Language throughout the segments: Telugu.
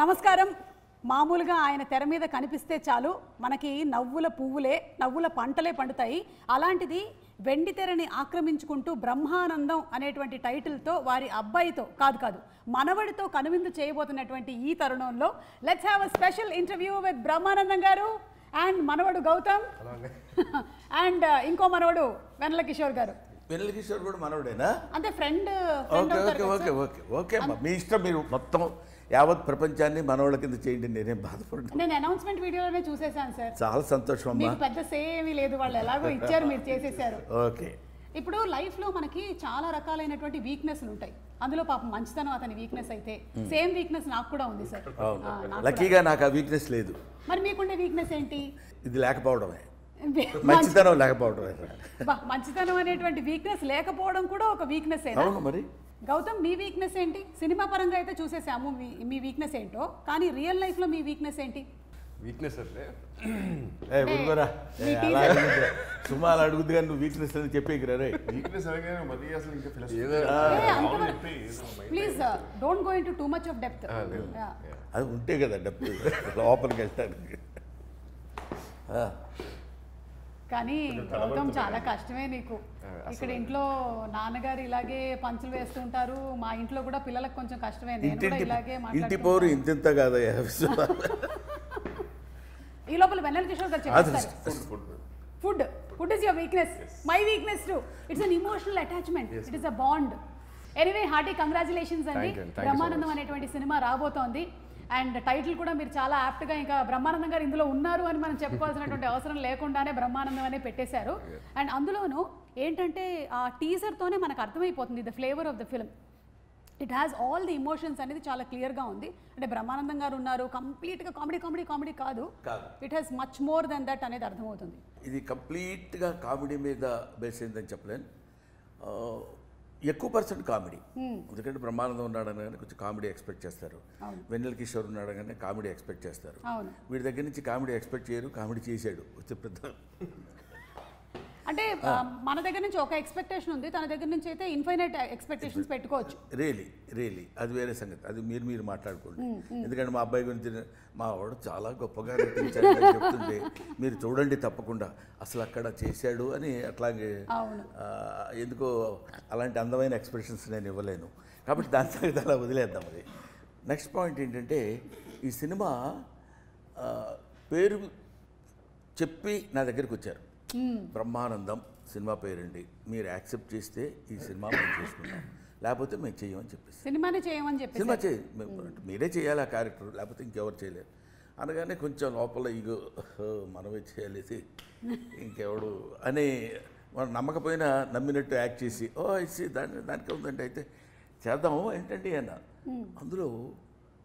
నమస్కారం. మామూలుగా ఆయన తెర మీద కనిపిస్తే చాలు మనకి నవ్వుల పువ్వులే నవ్వుల పంటలే పండుతాయి. అలాంటిది వెండి తెరని ఆక్రమించుకుంటూ బ్రహ్మానందం అనేటువంటి టైటిల్తో వారి అబ్బాయితో కాదు మనవడితో కనువిందు చేయబోతున్నటువంటి ఈ తరుణంలో let's have a special interview with Brahmanandam గారు అండ్ మనవడు గౌతమ్ అండ్ ఇంకో మనవడు వెన్నెల కిషోర్ గారు. వెన్నెల కిషోర్ కూడా మనవడేనా? అంటే ఫ్రెండ్. ఓకే అమ్మా, మీ ఇష్టం. మీరు మొత్తం యావత్ ప్రపంచాన్ని మనవాళ్ళ కింద చేయండి, నేనేం బాధపడ్డా. నేను అనౌన్స్మెంట్ వీడియోలోనే చూసేసాను సార్. చాలా సంతోషం అమ్మా. మీకు పెద్ద సేమీ లేదు, వాళ్ళు ఎలాగో ఇచ్చారు, మీరు చేసేసారు. ఓకే. ఇప్పుడు లైఫ్లో మనకి చాలా రకాలైనటువంటి వీక్నెస్లు ఉంటాయి. అందులో పాపం మంచితనం అతని వీక్నెస్ అయితే సేమ్ వీక్నెస్ నాకు కూడా ఉంది సార్. లక్కీగా నాకు ఆ వీక్నెస్ లేదు. మరి మీకుండే వీక్నెస్ ఏంటి? ఇది లేకపోవడమే, మంచితనం లేకపోవడమే. మంచితనం అనేటువంటి వీక్నెస్ లేకపోవడం కూడా ఒక వీక్నెస్. అవును మరి. గౌతమ్, మీ వీక్నెస్ ఏంటి? సినిమా పరంగా అయితే చూసేసాము మీ వీక్నెస్ ఏంటో, కానీ రియల్ లైఫ్లో మీ వీక్నెస్ ఏంటి? వీక్నెస్ అంటే సుమాలు అడుగుద్ది కానీ నువ్వు వీక్నెస్ అని చెప్పేకిరా రే. వీక్నెస్ మరి అసలు ఇంకా please don't go into too much of depth. అది ఉంటే కదా డెప్త్ లోపలికి వెళ్తానికి. కానీ గౌతమ్ చాలా కష్టమే నీకు. ఇక్కడ ఇంట్లో నాన్నగారు ఇలాగే పంచులు వేస్తుంటారు, మా ఇంట్లో కూడా పిల్లలకు కొంచెం కష్టమే. నేను కూడా ఇలాగే ఇంటి పోరు ఇంత కాదు. ఈ లోపల వెన్నెల కిషోర్ గారు చెప్పేస్తారు food is your weakness. My weakness to it's an emotional attachment. It is a bond. Anyway hearty congratulations అండి. బ్రహ్మానందం అనేటువంటి సినిమా రాబోతోంది అండ్ టైటిల్ కూడా మీరు చాలా యాప్ట్గా ఇంకా బ్రహ్మానందం గారు ఇందులో ఉన్నారు అని మనం చెప్పుకోవాల్సినటువంటి అవసరం లేకుండానే బ్రహ్మానందం అనే పెట్టేశారు. అండ్ అందులోనూ ఏంటంటే ఆ టీజర్తోనే మనకు అర్థమైపోతుంది the flavour of the film. It has all the emotions అనేది చాలా క్లియర్గా ఉంది. అంటే బ్రహ్మానందం గారు ఉన్నారు, కంప్లీట్గా కామెడీ కాదు. It has much more than that అనేది అర్థమవుతుంది. ఇది కంప్లీట్గా కామెడీ మీద బేస్ అయిందని చెప్పలేను. ఎక్కువ పర్సెంట్ కామెడీ. ఎందుకంటే బ్రహ్మానందం ఉన్నాడని కానీ కొంచెం కామెడీ ఎక్స్పెక్ట్ చేస్తారు. వెన్నెల కిషోర్ ఉన్నాడు కానీ కామెడీ ఎక్స్పెక్ట్ చేస్తారు. వీడి దగ్గర నుంచి కామెడీ ఎక్స్పెక్ట్ చేయరు, కామెడీ చేశాడు. వచ్చే పెద్ద అంటే మన దగ్గర నుంచి ఒక ఎక్స్పెక్టేషన్ ఉంది, తన దగ్గర నుంచి అయితే ఇన్ఫైనైట్ ఎక్స్పెక్టేషన్స్ పెట్టుకోవచ్చు. రియలీ అది వేరే సంగతి. అది మీరు మాట్లాడుకోండి. ఎందుకంటే మా అబ్బాయి గురించి మా వాడు చాలా గొప్పగా నటించాడు చెప్తుంటే మీరు చూడండి తప్పకుండా అసలు అక్కడ చేశాడు అని. అట్లాగే ఎందుకో అలాంటి అందమైన ఎక్స్ప్రెషన్స్ నేను ఇవ్వలేను కాబట్టి దాని సంగతి అలా వదిలేద్దాం. అది నెక్స్ట్ పాయింట్ ఏంటంటే ఈ సినిమా పేరు చెప్పి నా దగ్గరికి వచ్చారు. బ్రహ్మానందం సినిమా పేరండి, మీరు యాక్సెప్ట్ చేస్తే ఈ సినిమా మేము చేసుకుంటాం, లేకపోతే మేము చేయమని చెప్పేసి సినిమానే చేయమని చెప్పి సినిమా మీరే చేయాలి ఆ క్యారెక్టర్, లేకపోతే ఇంకెవరు చేయలేరు అనగానే కొంచెం లోపల ఇగో మనమే చేయాలి ఇంకెవడు అని మనం నమ్మకపోయినా నమ్మినట్టు యాక్ట్ చేసి ఇచ్చి దానికి ఉందంటే అయితే చేద్దాము ఏంటండి అన్న. అందులో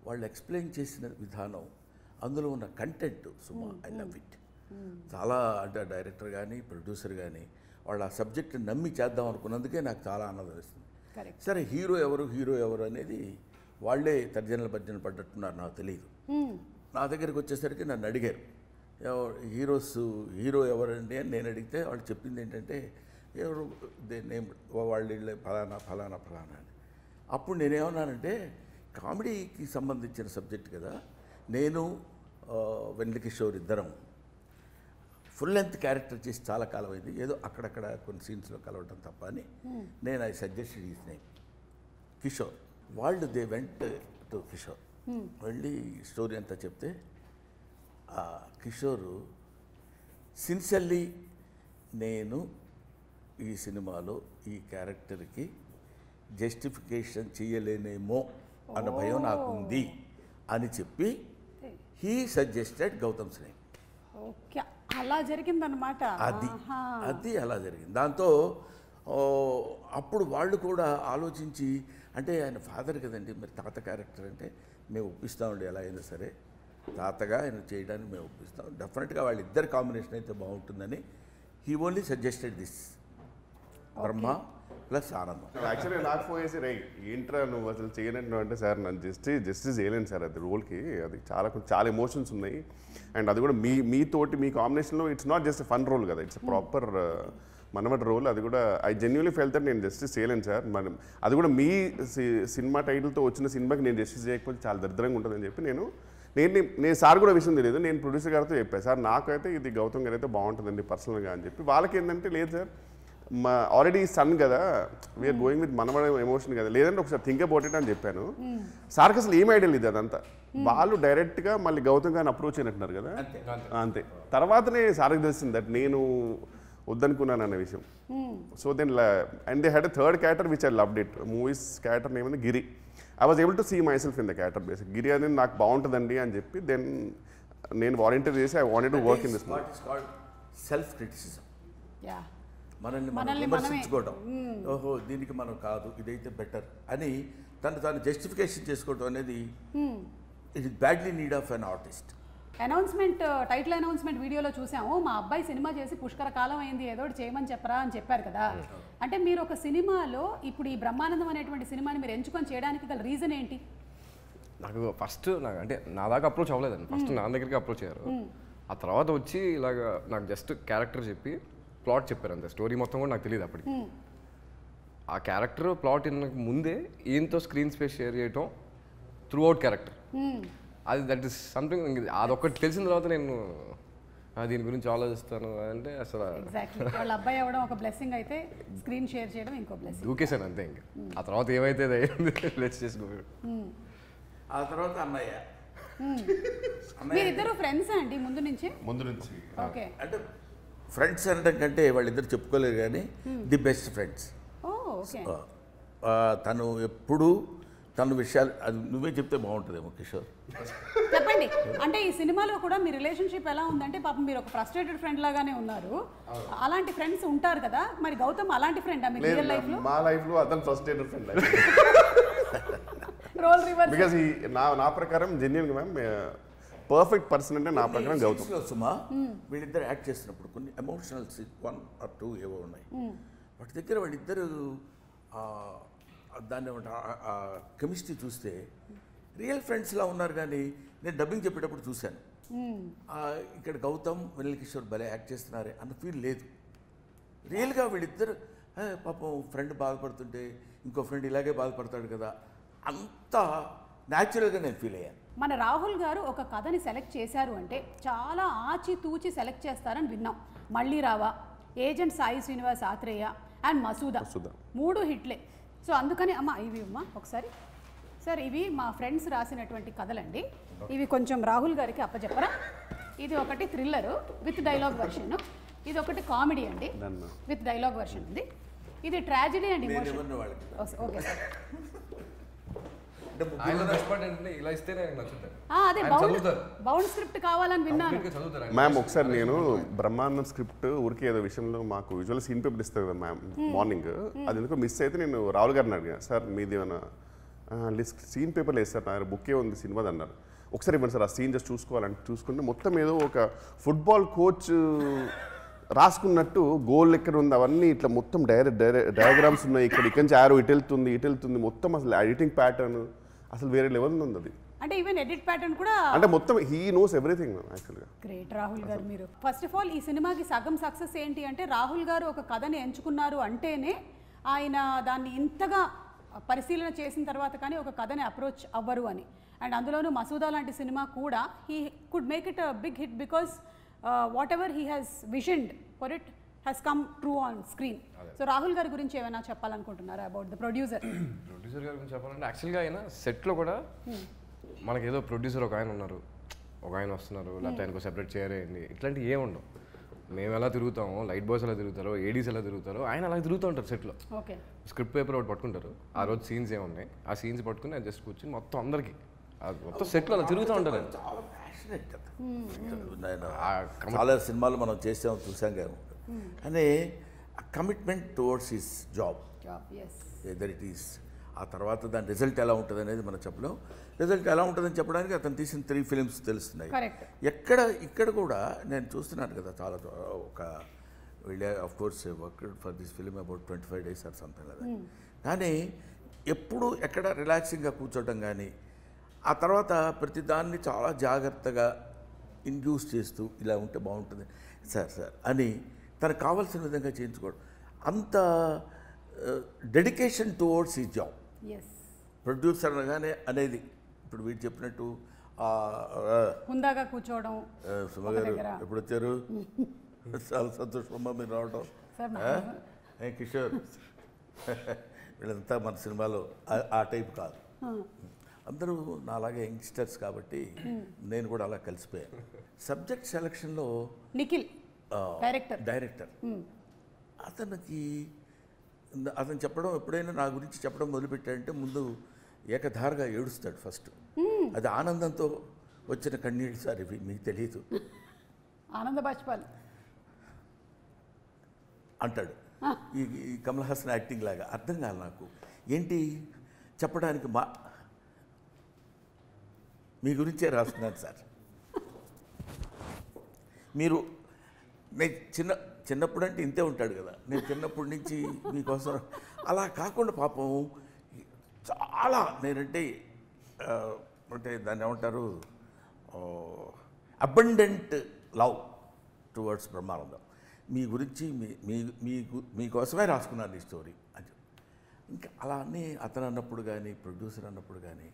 వాళ్ళు ఎక్స్ప్లెయిన్ చేసిన విధానం, అందులో ఉన్న content Suma I love it. చాలా అంటే డైరెక్టర్ కానీ ప్రొడ్యూసర్ కానీ వాళ్ళు ఆ సబ్జెక్ట్ నమ్మి చేద్దాం అనుకున్నందుకే నాకు చాలా ఆనందం వేస్తుంది. సరే హీరో ఎవరు అనేది వాళ్ళే తర్జనలు భర్జనలు పడ్డట్టున్నారు, నాకు తెలియదు. నా దగ్గరికి వచ్చేసరికి నన్ను అడిగారు హీరో ఎవరండి అని. నేను అడిగితే వాళ్ళు చెప్పింది ఏంటంటే ఎవరు నేమ్ వాళ్ళు ఫలానా అని. అప్పుడు నేనేమన్నానంటే కామెడీకి సంబంధించిన సబ్జెక్ట్ కదా, నేను వెన్నెల కిషోర్ ఇద్దరం ఫుల్ లెంత్ క్యారెక్టర్ చేసి చాలా కాలం అయింది, ఏదో అక్కడక్కడ కొన్ని సీన్స్లో కలవటం తప్ప అని నేను I suggested his name Kishore. వాళ్ళు దే వెంట్ టు కిషోర్, వెళ్ళి స్టోరీ అంతా చెప్తే ఆ కిషోరు సిన్సియర్లీ నేను ఈ సినిమాలో ఈ క్యారెక్టర్కి జస్టిఫికేషన్ చేయలేనేమో అన్న భయం నాకుంది అని చెప్పి he suggested Gautam's name. Okay, అలా జరిగిందనమాట. అది అలా జరిగింది. దాంతో అప్పుడు వాళ్ళు కూడా ఆలోచించి, అంటే ఆయన ఫాదర్ కదండి, మరి తాత క్యారెక్టర్ అంటే మేము ఒప్పిస్తామండి, ఎలా అయినా సరే తాతగా ఆయన చేయడానికి మేము ఒప్పిస్తాం, డెఫినెట్గా వాళ్ళిద్దరు కాంబినేషన్ అయితే బాగుంటుందని he only suggested this Brahma plus ఆనందం. యాక్చువల్లీ నాకు ఫోన్ చేసి రే ఏంట్రా నువ్వు అసలు చేయనంటు అంటే సార్ నన్ను జస్టిస్ చేయలేను సార్, అది రోల్కి అది చాలా ఎమోషన్స్ ఉన్నాయి. అండ్ అది కూడా మీతోటి మీ కాంబినేషన్లో it's not just fun role కదా, ఇట్స్ ప్రాపర్ మనమటి రోల్. అది కూడా ఐ జెన్యున్లీ ఫెల్ట్ దట్ నేను జస్టిస్ చేయలేను సార్. మనం అది కూడా మీ సినిమా టైటిల్తో వచ్చిన సినిమాకి నేను జస్టిస్ చేయకపోతే చాలా దరిద్రంగా ఉంటుందని చెప్పి నేను సార్ కూడా విషయం తెలియదు, నేను ప్రొడ్యూసర్ గారితో చెప్పాను, సార్ నాకైతే ఇది గౌతమ్ గారు అయితే బాగుంటుందండి పర్సనల్గా అని చెప్పి. వాళ్ళకి ఏంటంటే లేదు సార్ మా ఆల్రెడీ సన్ కదా, వీఆర్ గోయింగ్ విత్ మనవడ ఎమోషన్ కదా, లేదంటే ఒకసారి థింక్ అబౌట్ ఇట్ అని చెప్పాను. సార్కి అసలు ఏం ఐడియా లేదు అదంతా. వాళ్ళు డైరెక్ట్గా మళ్ళీ గౌతమ్ గారిని అప్రోచ్ అయినట్టున్నారు కదా, అంతే. తర్వాతనే సార్కి తెలిసింది దట్ నేను వద్దనుకున్నాను అన్న విషయం. So then and they had a third character which I loved it. Movies character name ఉంది Giri. I was able to see myself in the character basic. Giri అనేది నాకు బాగుంటుందండి అని చెప్పి దెన్ నేను వాలంటీర్ చేసి I wanted to work in this movie. Self criticism, yeah మనల్ని మనం విమర్శించుకోవడం, ఓహో దీనికి మనం కాదు ఇదైతే బెటర్ అని తాను జస్టిఫికేషన్ చేసుకోవడం అనేది it is badly need of an artist. Announcement title announcement వీడియోలో చూసాము, మా అబ్బాయి సినిమా చేసి పుష్కర కాలం అయింది, ఏదో ఒకటి చేయమని చెప్పరా అని చెప్పారు కదా. అంటే మీరు ఒక సినిమాలో ఇప్పుడు ఈ బ్రహ్మానందం అనేటువంటి సినిమాని మీరు ఎంచుకొని చేయడానికి గల రీజన్ ఏంటి? నాకు ఫస్ట్ అంటే నా దాకా అప్రోచ్ అవ్వలేదండి, ఫస్ట్ నా దగ్గరికి అప్రోచ్ అయ్యారు. ఆ తర్వాత వచ్చి ఇలాగ నాకు జస్ట్ క్యారెక్టర్ చెప్పి ప్లాట్ చెప్పారు అంతే, స్టోరీ మొత్తం కూడా నాకు తెలియదు అప్పటికి. ఆ క్యారెక్టర్ ప్లాట్ ముందే ఈయనతో స్క్రీన్ స్పేస్ షేర్ చేయటం త్రూ అవుట్ క్యారెక్టర్, అది దట్ ఈస్ సంథింగ్. అదొక్కటి తెలిసిన తర్వాత నేను దీని గురించి ఆలోచిస్తాను అంటే అసలు వాళ్ళ అబ్బాయి అవ్వడం ఒక బ్లెస్సింగ్ అయితే స్క్రీన్ షేర్ చేయడం ఇంకో బ్లెస్సింగ్. దూకేసాను అంతే. ఇంకా ఆ తర్వాత ఏమైతే లెట్స్ చేసుకో. ఆ తర్వాత అన్నయ్య మీరిద్దరు ఫ్రెండ్స్ అండి ముందు నుంచి? ఓకే, అంటే ఫ్రెండ్స్ అనడం కంటే వాళ్ళిద్దరు చెప్పుకోలేరు కానీ ది బెస్ట్ ఫ్రెండ్స్. తను ఎప్పుడు తన విషయాలు అది నువ్వే చెప్తే బాగుంటుందేమో కిషోర్. చెప్పండి. అంటే ఈ సినిమాలో కూడా మీ రిలేషన్షిప్ ఎలా ఉందంటే పాపం మీరు ఒక ఫ్రస్ట్రేటెడ్ ఫ్రెండ్ లాగానే ఉన్నారు, అలాంటి ఫ్రెండ్స్ ఉంటారు కదా, మరి గౌతమ్ అలాంటి ఫ్రెండ్ మీ రియల్ లైఫ్ లో? మా లైఫ్ లో అతను frustrated friend. Role reverse. Because నా ప్రకారం జెన్యున్ గా మ్యామ్ పర్ఫెక్ట్ పర్సన్ అంటే నా ప్రకారం గౌతమ్. సుమా వీళ్ళిద్దరు యాక్ట్ చేస్తున్నప్పుడు కొన్ని ఎమోషనల్ 1 or 2 ఏవో ఉన్నాయి, వాటి దగ్గర వాళ్ళిద్దరు దాన్ని కెమిస్ట్రీ చూస్తే రియల్ ఫ్రెండ్స్లా ఉన్నారు. కానీ నేను డబ్బింగ్ చెప్పేటప్పుడు చూశాను, ఇక్కడ గౌతమ్ వెన్నెల కిషోర్ భలే యాక్ట్ చేస్తున్నారే అన్న ఫీల్ లేదు. రియల్గా వీళ్ళిద్దరు పాపం ఫ్రెండ్ బాధపడుతుంటే ఇంకో ఫ్రెండ్ ఇలాగే బాధపడతాడు కదా, అంత న్యాచురల్గా నేను ఫీల్ అయ్యాను. మన రాహుల్ గారు ఒక కథని సెలెక్ట్ చేశారు అంటే చాలా ఆచితూచి సెలెక్ట్ చేస్తారని విన్నాం. మళ్ళీ రావా, ఏజెంట్ సాయి శ్రీనివాస్ ఆత్రేయ అండ్ మసూదా 3 హిట్లే. సో అందుకని ఇవి ఒకసారి సార్, ఇవి మా ఫ్రెండ్స్ రాసినటువంటి కథలండి. ఇవి కొంచెం రాహుల్ గారికి అప్పచెప్పరా. ఇది ఒకటి థ్రిల్లరు విత్ డైలాగ్ వర్షన్, ఇది ఒకటి కామెడీ అండి విత్ డైలాగ్ వర్షన్ ఉంది, ఇది tragedy and emotion. Okay sir, అదే బౌండ్ స్క్రిప్ట్ కావాలని విన్నాను. మ్యామ్ ఒకసారి నేను బ్రహ్మానందం స్క్రిప్ట్ ఊరికి ఏదో విషయంలో మాకు యూజువల్ సీన్ పేపర్ ఇస్తారు కదా మ్యామ్ మార్నింగ్, అది ఎందుకో మిస్ అయితే నేను రాహుల్ గారిని అడిగాను, సార్ మీది ఏమైనా సీన్ పేపర్ లేదు సార్, నా బుక్కే ఉంది సినిమాది అన్నారు. ఒకసారి ఇవ్వండి సార్ ఆ సీన్ జస్ట్ చూసుకోవాలంటే చూసుకుంటే మొత్తం ఏదో ఒక ఫుట్బాల్ కోచ్ రాసుకున్నట్టు గోల్ ఎక్కడ ఉంది అవన్నీ ఇట్లా మొత్తం డయాగ్రామ్స్ ఉన్నాయి, ఇక్కడ నుంచి ఆరో ఇటు వెళ్తుంది మొత్తం, అసలు ఎడిటింగ్ ప్యాటర్న్ అసలు వేరే లెవెల్ ఉంది అది. అంటే ఈవెన్ ఎడిట్ ప్యాటర్న్ కూడా అంటే మొత్తం హీ నోస్ ఎవ్రీథింగ్ యాక్చువల్గా. గ్రేట్ రాహుల్ గారు మీరు. ఫస్ట్ ఆఫ్ ఆల్ ఈ సినిమాకి సగం సక్సెస్ ఏంటి అంటే రాహుల్ గారు ఒక కథని ఎంచుకున్నారు అంటేనే ఆయన దాన్ని ఇంతగా పరిశీలన చేసిన తర్వాత కానీ ఒక కథని అప్రోచ్ అవ్వరు అని. అండ్ అందులోనూ మసూదా లాంటి సినిమా కూడా he could make it a big hit because whatever he has visioned for it has come true on screen. So Rahul గారి గురించి ఏమైనా చెప్పాలనుకుంటున్నారా అబౌట్ ద ప్రొడ్యూసర్? ప్రొడ్యూసర్ గారి గురించి చెప్పాలంటే యాక్చువల్గా ఆయన సెట్లో కూడా మనకి ఏదో ప్రొడ్యూసర్ ఒక ఆయన ఉన్నారు, ఒక ఆయన వస్తున్నారు, లేకపోతే ఆయనకు సెపరేట్ చేయాలి, ఇట్లాంటివి ఏముండవు. మేము ఎలా తిరుగుతామో, లైట్ బాయ్స్ ఎలా తిరుగుతారో, ఏడీస్ ఎలా తిరుగుతారో, ఆయన అలా తిరుగుతూ ఉంటారు సెట్లో. స్క్రిప్ట్ పేపర్ ఒకటి పట్టుకుంటారు, ఆ రోజు సీన్స్ ఏమున్నాయి ఆ సీన్స్ పట్టుకుని ఆయన జస్ట్ కూర్చొని మొత్తం అందరికీ మొత్తం సెట్లో అలా తిరుగుతూ ఉంటారు. చాలా ప్యాషనెట్ కదా, చాలా సినిమాలు మనం చూసాం కదా, అనే commitment towards his job whether it is. ఆ తర్వాత దాని రిజల్ట్ ఎలా ఉంటుంది అనేది మనం చెప్పలేం. రిజల్ట్ ఎలా ఉంటుందని చెప్పడానికి అతను తీసిన 3 ఫిలిమ్స్ తెలుస్తున్నాయి. ఇక్కడ కూడా నేను చూస్తున్నాను కదా, చాలా ఒక వీళ్ళే of course worked for this film about 25 days or something కదా. కానీ ఎప్పుడు ఎక్కడ రిలాక్సింగ్గా కూర్చోవడం కానీ, ఆ తర్వాత ప్రతిదాన్ని చాలా జాగ్రత్తగా ఇండ్యూస్ చేస్తూ ఇలా ఉంటే బాగుంటుంది సార్ అని తనకు కావాల్సిన విధంగా చేయించుకోవడం, అంత డెడికేషన్ టువర్డ్స్ ఈ జాబ్. ఎస్, ప్రొడ్యూసర్ అనగానే అనేది ఇప్పుడు వీడు చెప్పినట్టు హుందాగా కూర్చోవడం. సుమ గారు ఎప్పుడు వచ్చారు? చాలా సంతోషం అమ్మా మీరు రావడం. కిషోర్ వీళ్ళంతా మన సినిమాలో ఆ టైప్ కాదు, అందరూ నాలాగే యంగ్స్టర్స్ కాబట్టి నేను కూడా అలా కలిసిపోయాను. సబ్జెక్ట్ సెలక్షన్లో నిఖిల్ డైరెక్టర్ అతను చెప్పడం, ఎప్పుడైనా నా గురించి చెప్పడం మొదలుపెట్టాడంటే ముందు ఏకధారగా ఏడుస్తాడు ఫస్ట్. అది ఆనందంతో వచ్చిన కన్నీళ్ళు సార్, ఇవి మీకు తెలియదు, ఆనంద బాష్పాలు అంటాడు. ఈ కమల్ హాసన్ యాక్టింగ్ లాగా అర్థం కాదు నాకు, ఏంటి చెప్పడానికి. మీ గురించే రాస్తున్నాను సార్. నేను చిన్నప్పుడు అంటే ఇంతే ఉంటాడు కదా, నేను చిన్నప్పటి నుంచి మీకోసం అలా కాకుండా పాపం చాలా నేనంటే అంటే దాన్ని ఏమంటారు, అబండెంట్ లవ్ టువర్డ్స్ బ్రహ్మానందం. మీ గురించి మీకోసమే రాసుకున్నాను ఈ స్టోరీ అని. ఇంకా అలా అన్నీ అతను అన్నప్పుడు కానీ ప్రొడ్యూసర్ అన్నప్పుడు కానీ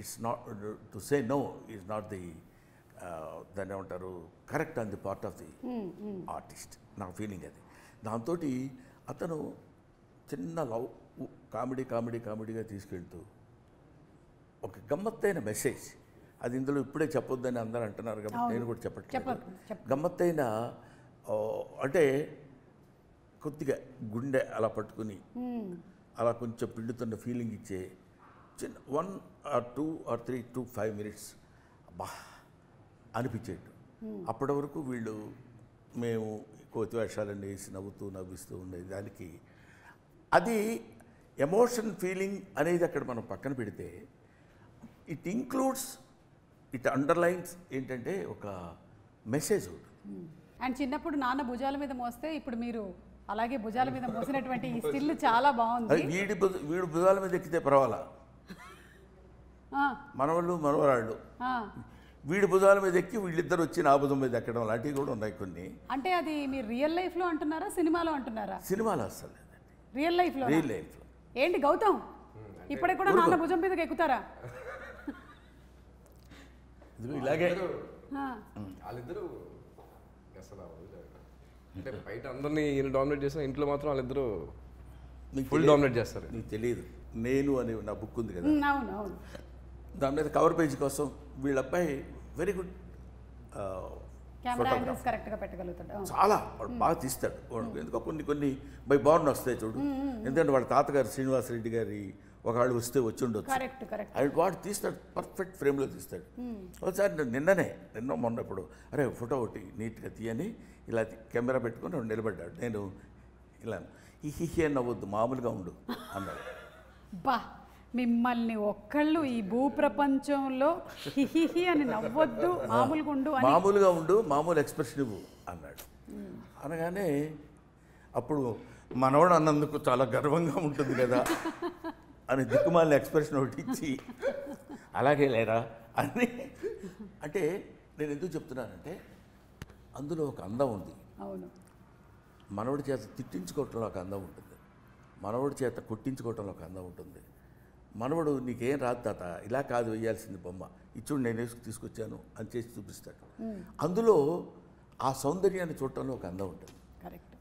it's not to say no is not the దాన్ని ఏమంటారు correct on the part of the artist. నా ఫీలింగ్ అది. దాంతో అతను చిన్న లవ్ కామెడీగా తీసుకెళ్తూ ఒక గమ్మత్తైన మెసేజ్, అది ఇందులో ఇప్పుడే చెప్పొద్దని అందరూ అంటున్నారు కాబట్టి నేను కూడా చెప్పట్లేదు. గమ్మత్తైన అంటే కొద్దిగా గుండె అలా పట్టుకుని అలా కొంచెం పిండుతున్న ఫీలింగ్ ఇచ్చే చిన్న 1 or 2 or 3 to 5 minutes అబ్బా అనిపించేట్టు. అప్పటి వరకు వీళ్ళు మేము కోతి వేషాలన్నీ వేసి నవ్విస్తూ ఉండేది. దానికి అది ఎమోషన్ ఫీలింగ్ అనేది అక్కడ మనం పక్కన పెడితే ఇట్ ఇంక్లూడ్స్, ఇట్ అండర్లైన్స్ ఏంటంటే ఒక మెసేజ్ ఉంటుంది. అండ్ చిన్నప్పుడు నాన్న భుజాల మీద మోస్తే ఇప్పుడు మీరు అలాగే భుజాల మీద మోసినటువంటి ఈ స్టిల్ చాలా బాగుంది. వీడు భుజాల మీద ఎక్కితే పర్వాలా, మనవరాళ్ళు వీడి భుజాల మీద ఎక్కి వీళ్ళిద్దరు వచ్చి నా భుజం మీద ఎక్కడం లాంటివి కూడా ఉన్నాయి కొన్ని. అంటే అది మీరు రియల్ లైఫ్లో అంటున్నారా, సినిమాలో అంటున్నారా? సినిమాలో అసలు రియల్ లైఫ్లో. ఏంటి గౌతమ్ ఇప్పటికి కూడా నాన్న భుజం మీదకి ఎక్కుతారా? ఇలాగే వాళ్ళిద్దరూ అంటే బయట అందరినీ ఈయన డామినేట్ చేసిన, ఇంట్లో మాత్రం వాళ్ళిద్దరూ ఫుల్ డామినేట్ చేస్తారు. నీకు తెలియదు, నేను అని నా బుక్ ఉంది కదా, అవును, దాని మీద కవర్ పేజ్ కోసం వీళ్ళ అబ్బాయి వెరీ గుడ్ కరెక్ట్గా పెట్టగలుగుతాడు, చాలా బాగా తీస్తాడు. ఎందుకో కొన్ని బై బార్న్ వస్తాయి చూడు, ఎందుకంటే వాళ్ళ తాతగారు శ్రీనివాసరెడ్డి గారి ఒకళ్ళు వచ్చి ఉండొచ్చు, అండ్ వాడు తీస్తాడు, పర్ఫెక్ట్ ఫ్రేమ్లో తీస్తాడు. ఒకసారి నిన్న మొన్న ఇప్పుడు అరే ఫోటో ఒకటి నీట్గా తీయని ఇలా కెమెరా పెట్టుకొని నిలబడ్డాడు. నేను ఇలా హిహి అని నవ్వద్దు, మామూలుగా ఉండు అన్నాడు. బా మిమ్మల్ని ఒక్కళ్ళు ఈ భూప్రపంచంలో హిహి అని నవ్వొద్దు, మామూలుగా ఉండు, మామూలు ఎక్స్ప్రెషన్ ఇవ్వు అన్నాడు. అనగానే అప్పుడు మనవాడు అన్నందుకు చాలా గర్వంగా ఉంటుంది కదా అని దిక్కుమాలిన ఎక్స్ప్రెషన్ ఒకటి ఇచ్చి అలాగే లేరా అని. అంటే నేను ఎందుకు చెప్తున్నానంటే అందులో ఒక అందం ఉంది. అవును, మనవడి చేత తిట్టించుకోవటంలో ఒక అందం ఉంటుంది, మనవడి చేత కొట్టించుకోవటంలో ఒక అందం ఉంటుంది. మనవడు నీకేం రాదు తాత, ఇలా కాదు వేయాల్సింది బొమ్మ, ఇచ్చుడు నేను వేసుకు తీసుకొచ్చాను అని చేసి చూపిస్తాడు. అందులో ఆ సౌందర్యాన్ని చూడటంలో ఒక అందం ఉంటుంది.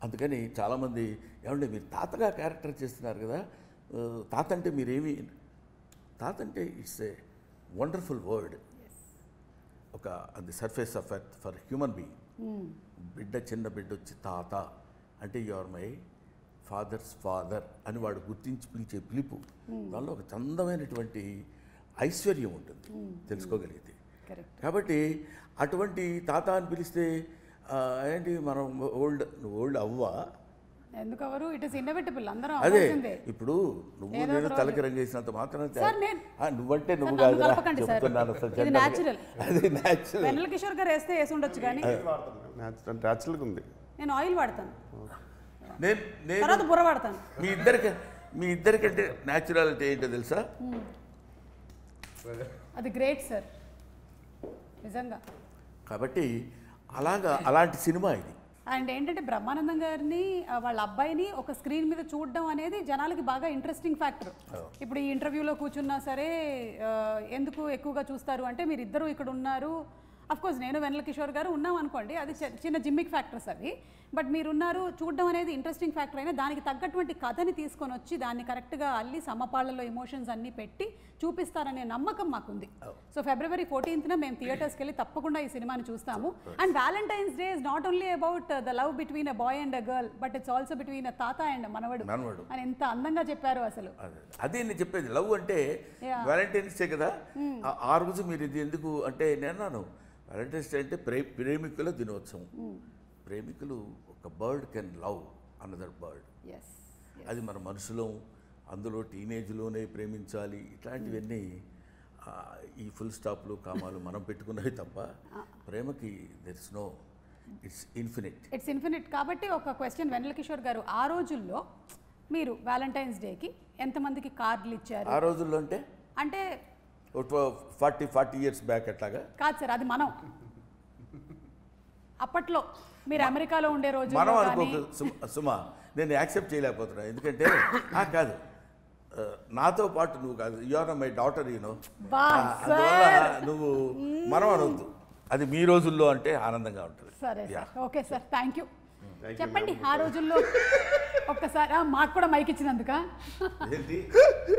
అందుకని చాలామంది ఏమంటే మీరు తాతగా క్యారెక్టర్ చేస్తున్నారు కదా, తాత అంటే మీరేమి, తాత అంటే ఇట్స్ ఏ వండర్ఫుల్ వర్డ్, ఒక అది surface of earth for human being. చిన్న బిడ్డ వచ్చి తాత అంటే you are my father's father అని వాడు గుర్తించి పిలిచే పిలుపు, దానిలో ఒక చందమైనటువంటి ఐశ్వర్యం ఉంటుంది తెలుసుకోగలిగితే. కాబట్టి అటువంటి తాత అని పిలిస్తే ఏంటి మనం ఓల్డ్ అవ్వా, ఎందుకవరు ఇట్ ఇస్ ఇన్నోవేటబుల్, అందరం అదే ఇప్పుడు నువ్వు నేను తలకి రంగేసినంత మాత్రం నువ్వంటే నువ్వు కాదురా చెప్తున్నాను. అది న్యాచురల్, వెన్నెల కిషోర్ గారు వేస్తే వేసి ఉండొచ్చు కానీ న్యాచురల్గా ఉంది. నేను ఆయిల్ వాడతాను, నేను బుర్ర వాడతాను. మీ ఇద్దరికంటే న్యాచురాలిటీ ఏంటో తెలుసా? అది గ్రేట్ సార్ నిజంగా. కాబట్టి అలాంటి సినిమా ఇది. అండ్ ఏంటంటే బ్రహ్మానందం గారిని వాళ్ళ అబ్బాయిని ఒక స్క్రీన్ మీద చూడడం అనేది జనాలకి బాగా ఇంట్రెస్టింగ్ ఫ్యాక్టర్. ఇప్పుడు ఈ ఇంటర్వ్యూలో కూర్చున్నా సరే ఎందుకు ఎక్కువగా చూస్తారు అంటే మీరిద్దరూ ఇక్కడ ఉన్నారు, అఫ్ కోర్స్ నేను వెన్నెల కిషోర్ గారు ఉన్నాం అనుకోండి, అది చిన్న జిమ్మిక్ ఫ్యాక్టర్స్ అవి, బట్ మీరున్నారు చూడడం అనేది ఇంట్రెస్టింగ్ ఫ్యాక్టర్ అయినా దానికి తగ్గటువంటి కథని తీసుకొని వచ్చి దాన్ని కరెక్ట్గా అల్లి సమపాళ్లలో ఎమోషన్స్ అన్నీ పెట్టి చూపిస్తారనే నమ్మకం మాకుంది. సో February 14th మేము థియేటర్స్కి వెళ్ళి తప్పకుండా ఈ సినిమాని చూస్తాము. And Valentine's Day is not only about the love between a boy and a girl, but it's also between a తాత అండ్ మనవడు అని ఎంత అందంగా చెప్పారు అసలు. అదే నేను చెప్పేది, లవ్ అంటే వ్యాలంటైన్స్ డే కదా, ఆ రోజు మీరు ఇది ఎందుకు అంటే నేను అన్నాను వ్యాలంటైన్స్ డే అంటే ప్రేమికుల దినోత్సవం. ప్రేమికులు ఒక bird can love another bird, అది మన మనసులో, అందులో టీనేజ్లోనే ప్రేమించాలి. ఇట్లాంటివన్నీ ఈ ఫుల్ స్టాప్లు కామాలు మనం పెట్టుకున్నవి తప్ప ప్రేమకి దెర్స్ నో, ఇట్స్ ఇన్ఫినిట్. కాబట్టి ఒక క్వశ్చన్ వెన్నెల కిషోర్ గారు, ఆ రోజుల్లో మీరు వ్యాలంటైన్స్ డేకి ఎంతమందికి కార్డులు ఇచ్చారు? ఆ రోజుల్లో అంటే 40 years బ్యాక్ అట్లాగా కాదు సార్, అది మనం అప్పట్లో మీరు అమెరికాలో ఉండే రోజు మనం అనుకో సుమా, నేను యాక్సెప్ట్ చేయలేకపోతున్నా. ఎందుకంటే కాదు, నాతో పాటు నువ్వు కాదు, you are my daughter, you know, నువ్వు మనం అనవద్దు. అది మీ రోజుల్లో అంటే ఆనందంగా ఉంటుంది. సరే sir, okay sir, thank you. చెప్పండి ఆ రోజుల్లో ఒక్కసారి మాకు కూడా మైక్ ఇచ్చినందుక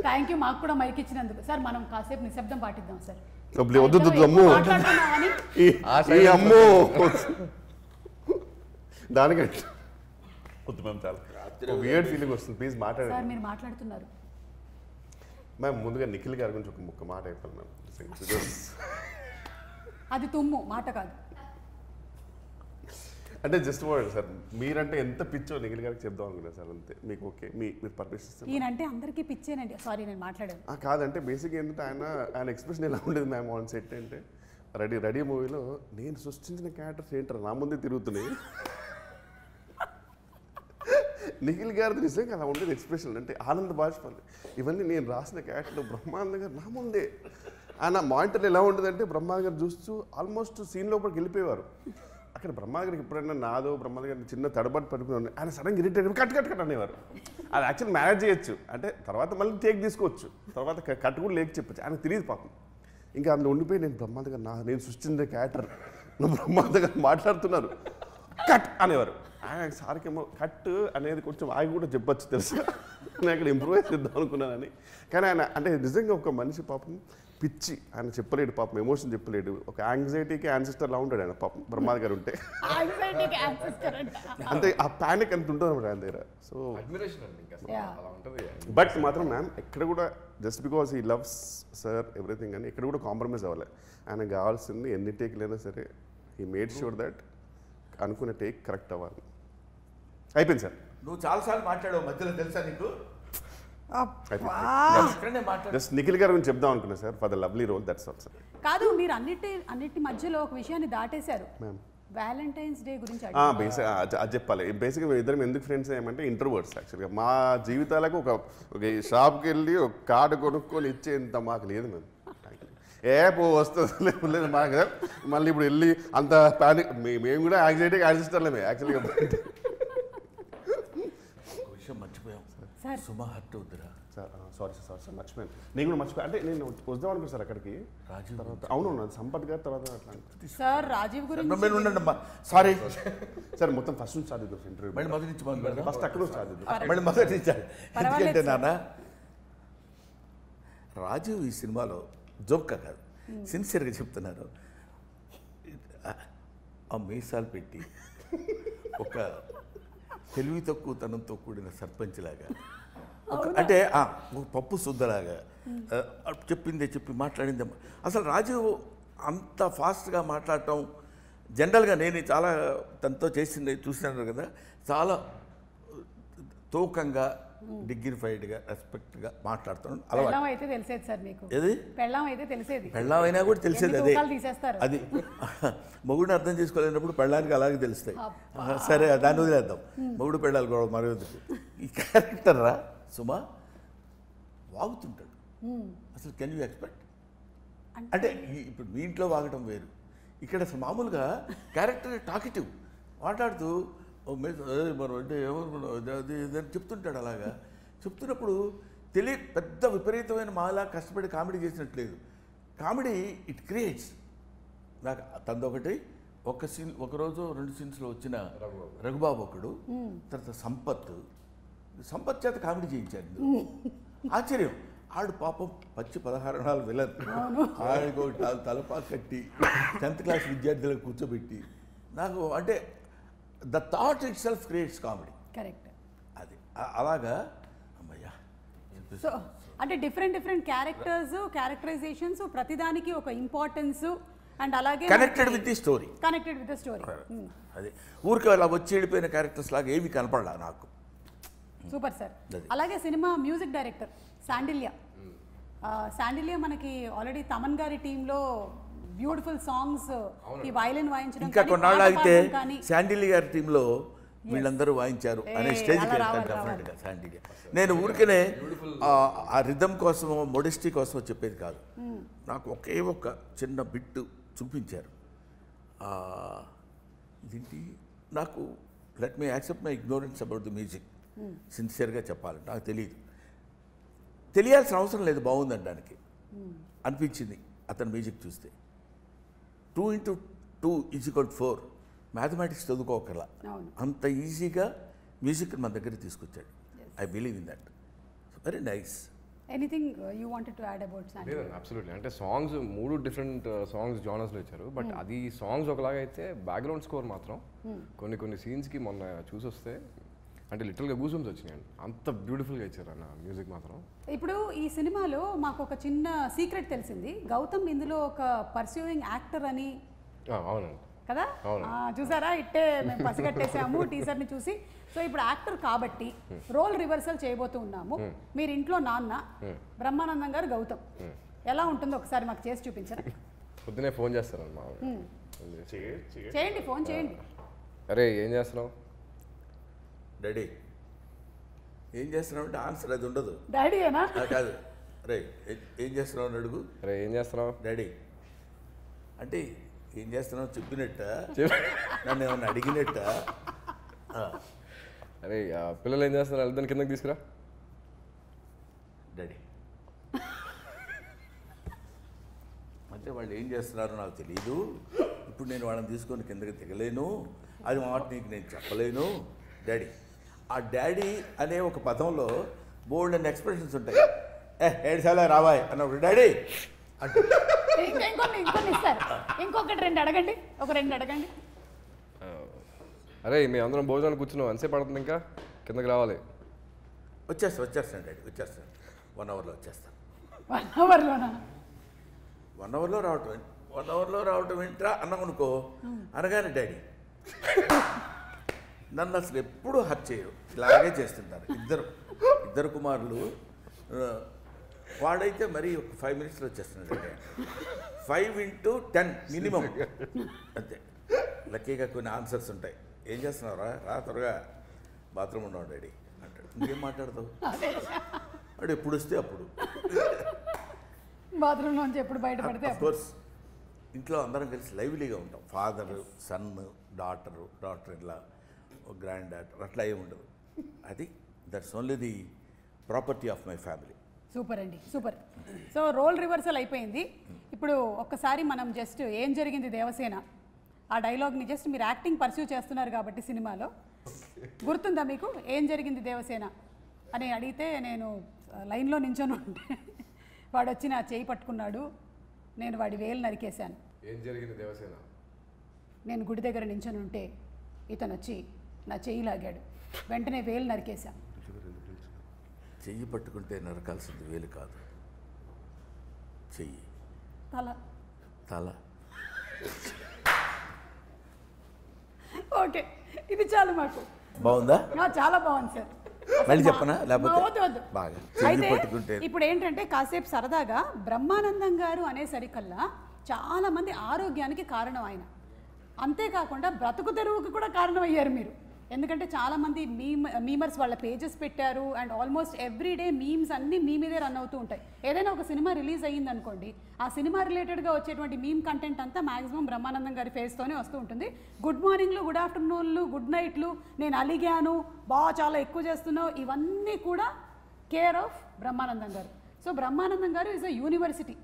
థ్యాంక్ యూ. మాకు కూడా మైక్ ఇచ్చినందుకు సార్ మనం కాసేపు నిశ్శబ్దం పాటిద్దాం సార్. దానికంటే వియర్డ్ ఫీలింగ్ వస్తుంది, ప్లీజ్ మాట్లాడండి. సార్ మీరు మాట్లాడుతున్నారు మ్యామ్. ముందుగా నిఖిల్ గారి గురించి ఒక ముక్క మాట అయిపోయింది మ్యామ్. అది తుమ్ము మాట కాదు, అంటే జస్ట్ వర్డ్ సార్. మీరంటే ఎంత పిచ్చో నిఖిల్ గారికి చెప్దాం అనుకున్నా సార్, అంతే. మీకు ఓకే, మీరు పర్మిషన్ ఇస్తారు? ఈయనంటే అందరికీ పిచ్చేనండి. సారీ నేను మాట్లాడాను. కాదంటే బేసిక్గా ఏంటంటే ఆయన ఎక్స్ప్రెషన్ ఎలా ఉండేది మ్యామ్ ఆన్ సెట్ అంటే, రెడీ మూవీలో నేను సృష్టించిన క్యారెక్టర్స్ ఏంటారు నా ముందే తిరుగుతున్నాయి. నిఖిల్ గారిది నిజంగా అలా ఉండేది ఎక్స్ప్రెషన్. అంటే ఆనంద బాష్పాలు ఇవన్నీ నేను రాసిన క్యారెక్టర్ బ్రహ్మానంద గారు నా ముందే. ఆయన మానిటర్లు ఎలా ఉండేదంటే బ్రహ్మానంద గారు చూస్తూ ఆల్మోస్ట్ సీన్ లోపలికి వెళ్ళిపోయేవారు. అక్కడ బ్రహ్మానంద గారికి ఎప్పుడైనా నాదో బ్రహ్మానంద గారిని చిన్న తడబాటు పడిపోయి ఆయన సడన్గా ఇరిటేట్ కట్ అనేవారు. అది యాక్చువల్ మేనేజ్ చేయొచ్చు, అంటే తర్వాత మళ్ళీ టేక్ తీసుకోవచ్చు, తర్వాత కట్ కూడా లేక చెప్పచ్చు. ఆయన తెలియదు పాపం. ఇంకా అందులో ఉండిపోయి నేను బ్రహ్మానంద గారు నేను సృష్టించిన క్యారెక్టర్ బ్రహ్మానంద గారు మాట్లాడుతున్నారు కట్ అనేవారు. ఆయన సార్కేమో కట్ అనేది కొంచెం ఆగి కూడా చెప్పచ్చు తెలుసు, నేను అక్కడ ఇంప్రూవైజ్ చేద్దాం అనుకున్నానని. కానీ ఆయన అంటే నిజంగా ఒక మనిషి పాపం పిచ్చి, ఆయన చెప్పలేడు పాపం, ఎమోషన్ చెప్పలేడు. ఒక యాంగ్జైటీకి యాన్సిస్టర్ లా ఉంటాడు ఆయన పాపం బ్రహ్మానంద గారు ఉంటే. అంటే ఆ ప్యానిక్ అంత ఉంటుంది అనమాట ఆయన దగ్గర. సో బట్ మాత్రం మ్యామ్ ఎక్కడ కూడా just because he loves sir everything అని ఎక్కడ కూడా కాంప్రమైజ్ అవ్వాలి. ఆయన కావాల్సింది ఎన్ని టేక్లైనా సరే హీ మేడ్ షూర్ దట్ అనుకునే టేక్ కరెక్ట్ అవ్వాలి. అయిపోయింది సార్. నువ్వు చాలాసార్లు మాట్లాడావు మధ్యలో, తెలుసా నీకు? జస్ట్ నిఖిల్ గారి గురించి చెప్దాం అనుకున్నా sir, for the lovely role, that's all sir. కాదు, మీరు అన్నిటి మధ్యలో ఒక విషయాన్ని దాటేశారు. వ్యాలంటైన్స్ డే గురించి అది చెప్పాలి. బేసిక్గా మేము ఇద్దరం ఎందుకు ఫ్రెండ్స్ ఏమంటే ఇంట్రోవర్ట్స్. యాక్చువల్గా మా జీవితాలకు ఒక షాప్కి వెళ్ళి ఒక కార్డు కొనుక్కొని ఇచ్చేంత మాకు లేదు మేము. వస్తుంది లేదు మాకు. మళ్ళీ ఇప్పుడు వెళ్ళి అంత ప్యానిక్, మేము కూడా యాంగ్జైటీ యాన్సిస్టర్లేమే యాక్చువల్గా. విషయం మర్చిపోయాం సుమా హట్ అవుతురా సార్. సారీ మర్చిపోయాను. నేను కూడా మర్చిపోయాను. అంటే నేను వద్దాం అనుకున్నాను సార్ అక్కడికి. రాజీవ్ తర్వాత అవును సంపత్ గారి తర్వాత అట్లా సార్ రాజీవ్ గురించి సారీ సార్ మొత్తం ఫస్ట్ నుంచి స్టార్ట్ చేద్దాం ఇంటర్వ్యూ. మళ్ళీ మొదటి నుంచి ఫస్ట్ అక్కడ స్టార్ట్ చేద్దాం. మళ్ళీ మొదటి నుంచి. ఎందుకంటే నాన్న రాజీవ్ ఈ సినిమాలో జోక్గా కాదు, సిన్సియర్గా చెప్తున్నారు. ఆ మీసాలు పెట్టి ఒక తెలివి తక్కువతనంతో కూడిన సర్పంచ్ లాగా, అంటే ఒక పప్పు శుద్ధలాగా చెప్పిందే చెప్పి మాట్లాడిందే. అసలు రాజీవ్ అంత ఫాస్ట్గా మాట్లాడటం జనరల్గా నేను చాలా తనతో చేసింది చూసినాను కదా, చాలా తూకంగా డిగ్నిఫైడ్గా రెస్పెక్ట్గా మాట్లాడుతాను. పెళ్ళాం అయితే తెలిసేది సార్ మీకు. ఏది పెళ్ళాం అయితే తెలిసేది, పెళ్ళాం అయినా కూడా తెలిసేది. అదే అది మొగుడిని అర్థం చేసుకోలేనప్పుడు పెళ్ళానికి అలాగే తెలుస్తాయి. సరే దాన్ని వదిలేద్దాం, మొగుడు పెళ్ళాలి కూడా మరొకటి. ఈ క్యారెక్టర్ రా సుమా వాగుతుంటాడు. అసలు కెన్ యూ ఎక్స్పెక్ట్? అంటే ఇప్పుడు మీ ఇంట్లో వాగటం వేరు, ఇక్కడ అసలు మామూలుగా క్యారెక్టర్ టాకిటివ్ మాట్లాడుతూ మనం అంటే ఏమనుకున్నావు అది ఇదని చెప్తుంటాడు. అలాగా చెప్తున్నప్పుడు పెద్ద విపరీతమైన మాలా కష్టపడి కామెడీ చేసినట్లేదు. Comedy it creates. నాకు తందొకటి ఒక సీన్, ఒకరోజు 2 సీన్స్లో వచ్చిన రఘుబాబు ఒకడు, తర్వాత సంపత్ చేత కామెడీ చేయించారు. ఆశ్చర్యం. ఆడు పాపం పచ్చి 16 అణాలు విలన్. ఆడికి తలపా కట్టి 10th క్లాస్ విద్యార్థులకు కూర్చోబెట్టి నాకు అంటే the thought it self creates comedy. Correct. అది అలాగా అమ్మయ్యా. సో అంటే డిఫరెంట్ క్యారెక్టరైజేషన్స్, ప్రతిదానికి ఒక ఇంపార్టెన్స్ అండ్ అలాగే కనెక్టెడ్ విత్ ది స్టోరీ. అది ఊరికి అలా వచ్చి వెళ్ళిపోయిన క్యారెక్టర్స్ లాగా ఏవి కనపడలా నాకు. Super sir. అలాగే సినిమా మ్యూజిక్ డైరెక్టర్ శాండిల్య మనకి ఆల్రెడీ తమన్ గారి టీంలో బ్యూటిఫుల్ సాంగ్స్, ఈ వైలిన్ వాయించడం, ఇంకా కొన్నాళ్ళు అయితే శాండిల్య గారి టీంలో వీళ్ళందరూ వాయించారు అనే స్టేజ్కి వెళ్తాను డెఫినెట్గా శాండిల్య. నేను ఊరికనే ఆ రిథమ్ కోసమో మోడెస్టీ కోసమో చెప్పేది కాదు. నాకు ఒకే ఒక చిన్న బిట్టు చూపించారు. ఇదేంటి నాకు let me accept my ignorance about the music. సిన్సియర్గా చెప్పాలంటే నాకు తెలియాల్సిన అవసరం లేదు బాగుందనడానికి అనిపించింది అతని మ్యూజిక్ చూస్తే. 2 × 2 = 4 మ్యాథమెటిక్స్ చదువుకోకలా అంత ఈజీగా మ్యూజిక్ మన దగ్గర తీసుకొచ్చాడు. I believe in that. Very nice. Anything you wanted to add about Shandilya? Absolutely. అంటే సాంగ్స్ 3 డిఫరెంట్ సాంగ్స్ జానర్స్లో ఇచ్చారు. బట్ అది సాంగ్స్ ఒకలాగా అయితే బ్యాక్గ్రౌండ్ స్కోర్ మాత్రం కొన్ని సీన్స్కి మొన్న చూసొస్తే అంటే లిటిల్గా గూస్బంప్స్ వచ్చినాయి. అంత బ్యూటిఫుల్గా ఇచ్చారు అన్న మ్యూజిక్ మాత్రం. ఇప్పుడు ఈ సినిమాలో మాకు ఒక చిన్న సీక్రెట్ తెలిసింది. గౌతమ్ ఇందులో ఒక పర్సూయింగ్ యాక్టర్ అని. అవునండి కదా, చూసారా? ఇట్టే మేము పసిగట్టేసాము టీజర్ని చూసి. సో ఇప్పుడు యాక్టర్ కాబట్టి రోల్ రివర్సల్ చేయబోతూ ఉన్నాము. మీరు ఇంట్లో నాన్న, బ్రహ్మానందం గారు గౌతమ్. ఎలా ఉంటుందో ఒకసారి మాకు చేసి చూపించరా? పొద్దునే ఫోన్ చేస్తారమ్మా. చేయండి, ఫోన్ చేయండి. అరే ఏం చేస్తున్నావు డాడీ? ఏం చేస్తున్నావు అంటే ఆన్సర్ అది ఉండదు. డాడీ ఏనా? కాదు. రే ఏం చేస్తున్నావు అని అడుగు. అరే ఏం చేస్తున్నావు డాడీ అంటే ఏం చేస్తున్నావు చెప్పినట్ట, నన్ను ఏమన్నా అడిగినట్ట. అరే పిల్లలు ఏం చేస్తున్నారు దాని కిందకి తీసుకురా డాడీ అంటే వాళ్ళు ఏం చేస్తున్నారో నాకు తెలియదు. ఇప్పుడు నేను వాళ్ళని తీసుకొని కిందకి దిగలేను. అది మాట నీకు నేను చెప్పలేను డాడీ. ఆ డాడీ అనే ఒక పదంలో బోల్డ్ అండ్ ఎక్స్ప్రెషన్స్ ఉంటాయి. ఏడ్చాలా రావాయ్ అన్నప్పుడు డాడీ అంటే ఇంకొన్ని ఇస్తారు. ఇంకొకటి 2 అడగండి. ఒక 2 అడగండి. అరే మీ అందరం భోజనాలు కూర్చున్నావు, ఎంతసేపు పడుతుంది? ఇంకా కిందకి రావాలి. వచ్చేస్తాను డాడీ, వచ్చేస్తాను. 1 అవర్లో వచ్చేస్తాను. 1 అవర్లోనా? 1 అవర్లో రావటం 1 అవర్లో రావటం ఏంట్రా అన్నామనుకో. అనగానే డాడీ నన్ను అసలు ఎప్పుడూ హర్ట్ చేయరు. ఇలాగే చేస్తుంటారు ఇద్దరు కుమారులు. వాడైతే మరి ఒక 5 మినిట్స్లో వచ్చేస్తున్నాడు. 5 × 10 మినిమం అంతే. లక్కీగా కొన్ని ఆన్సర్స్ ఉంటాయి. ఏం చేస్తున్నావురా? రా త్వరగా బాత్రూమ్ ఉన్నావు డాడీ అంటాడు. ఇంకేం మాట్లాడతావు? వాడు ఎప్పుడు వస్తే అప్పుడు బాత్రూమ్ నుంచి ఎప్పుడు బయటపడితే. కోర్స్ ఇంట్లో అందరం కలిసి లైవ్లీగా ఉంటాం. ఫాదర్, సన్, డాటర్ ఇలా గ్రాండ్ డాటర్ అట్లా ఏమి ఉండదు. అది that's only the property of my family. Super అండి, సూపర్. సో రోల్ రివర్సల్ అయిపోయింది. ఇప్పుడు ఒక్కసారి మనం జస్ట్ ఏం జరిగింది దేవసేన ఆ డైలాగ్ని జస్ట్ మీరు యాక్టింగ్ పర్స్యూ చేస్తున్నారు కాబట్టి సినిమాలో గుర్తుందా మీకు? ఏం జరిగింది దేవసేన అని అడిగితే నేను లైన్లో నించొని ఉంటే వాడు వచ్చి నా చేయి పట్టుకున్నాడు, నేను వాడి వేలు నరికేశాను. ఏం జరిగింది దేవసేన? నేను గుడి దగ్గర నించొని ఉంటే ఇతను వచ్చి నా చెయ్యి లాగాడు, వెంటనే వేలు నరికేశాను. చెయ్యి పట్టుకుంటే నరకాల్సింది వేలు కాదు, చెయ్యి, తల. ఓకే, ఇది చాలు మాకు. బాగుందా? చాలా బాగుంది సార్. మళ్ళీ చెప్పనా? లేకపోతే అయితే ఇప్పుడు ఏంటంటే కాసేపు సరదాగా బ్రహ్మానందం గారు అనేసరికల్లా చాలా మంది ఆరోగ్యానికి కారణం ఆయన. అంతేకాకుండా బ్రతుకు తెరువుకి కూడా కారణం అయ్యారు మీరు. ఎందుకంటే చాలామంది మీమర్స్ వాళ్ళ పేజెస్ పెట్టారు అండ్ ఆల్మోస్ట్ ఎవ్రీడే మీమ్స్ అన్నీ మీ మీదే రన్ అవుతూ ఉంటాయి. ఏదైనా ఒక సినిమా రిలీజ్ అయ్యింది అనుకోండి, ఆ సినిమా రిలేటెడ్గా వచ్చేటువంటి మీమ్ కంటెంట్ అంతా మాక్సిమం బ్రహ్మానందం గారి ఫేస్తోనే వస్తూ ఉంటుంది. గుడ్ మార్నింగ్లు, గుడ్ ఆఫ్టర్నూన్లు, గుడ్ నైట్లు, నేను అలిగాను, చాలా ఎక్కువ చేస్తున్నావు, ఇవన్నీ కూడా కేర్ ఆఫ్ బ్రహ్మానందం గారు. సో బ్రహ్మానందం గారు ఈజ్ అ యూనివర్సిటీ.